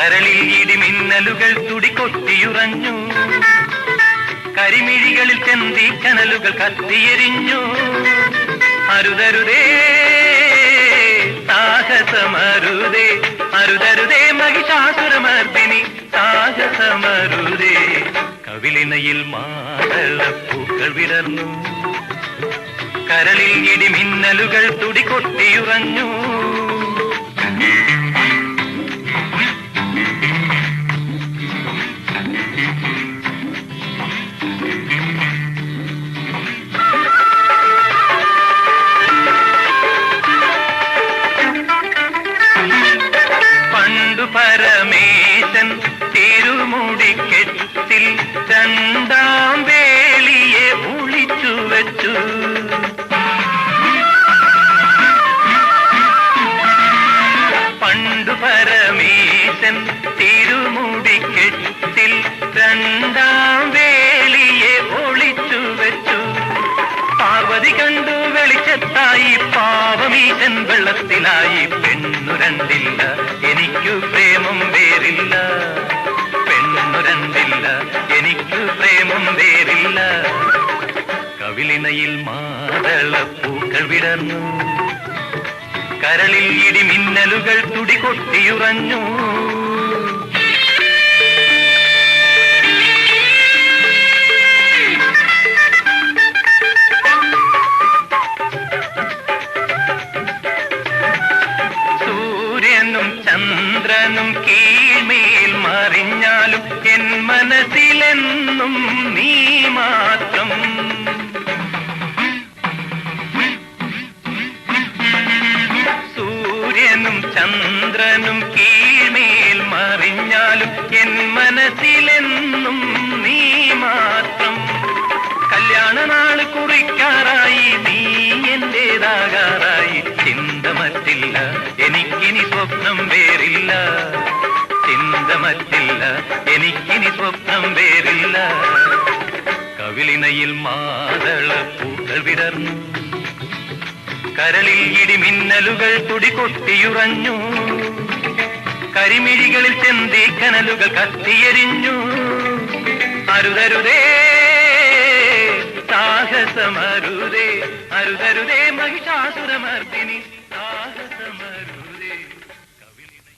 കരളിൽ ഇടിമിന്നലുകൾ തുടികൊട്ടിയുറഞ്ഞു, കരിമിഴികളിൽ ചെന്തി കനലുകൾ കത്തിയെരിഞ്ഞു. അരുതരുതേ സാഹസമരുതേ, അരുതരുതേ മഹിഷാസുരമർദിനി സാഹസമരുതേ. കവിളിനയിൽ മാതളപ്പൂക്കൾ വിടർന്നു, കരളിൽ ഇടിമിന്നലുകൾ തുടികൊട്ടിയുറഞ്ഞു. പണ്ടു പരമേശൻ തിരുമുടിക്കെട്ടിൽ രണ്ടാം വേളിയെ ഒളിച്ചു വെച്ചു. പണ്ടു പരമേശൻ തിരുമുടിക്കെട്ടിൽ രണ്ടാം വേളിയെ ഒളിച്ചു വെച്ചു. പാർവതി കണ്ടു വെളിച്ചത്തായി, പാവമീശൻ വെള്ളത്തിലായി. പെണ്ണു രണ്ടില്ല, എനിക്കു പ്രേമം വേറില്ല. പെണ്ണു രണ്ടില്ല, എനിക്കു പ്രേമം വേറില്ല. കവിളിനയിൽ മാതളപ്പൂക്കൾ വിടർന്നു, കരളിൽ ഇടിമിന്നലുകൾ തുടികൊട്ടിയുറഞ്ഞു. സൂര്യനും ചന്ദ്രനും കീഴ്മേൽ മറിഞ്ഞാലും എൻ മനസ്സിലെന്നും നീ മാത്രം. സൂര്യനും ചന്ദ്രനും കീഴ്മേൽ മറിഞ്ഞാലും എൻ മനസ്സിലെന്നും നീ മാത്രം. കല്യാണനാള് കുറിക്കാറായി, നീ എന്റേതാകാറായി. ചിന്ത മറ്റില്ല, എനിക്കിനി സ്വപ്നം വേറില്ല. ചിന്ത മറ്റില്ല, എനിക്കിനി സ്വപ്നം വേറില്ല. കവിളിനയിൽ മാതളപ്പൂക്കൾ വിടർന്നു, കരളിൽ ഇടിമിന്നലുകൾ തുടികൊട്ടിയുറഞ്ഞു. കരിമിഴികളിൽ ചെന്തി കനലുകൾ കത്തിയെരിഞ്ഞു. അരുതരുതേ സാഹസമരുതേ, അരുതരുതേ മഹിഷാസുരമർദിനി സാഹസ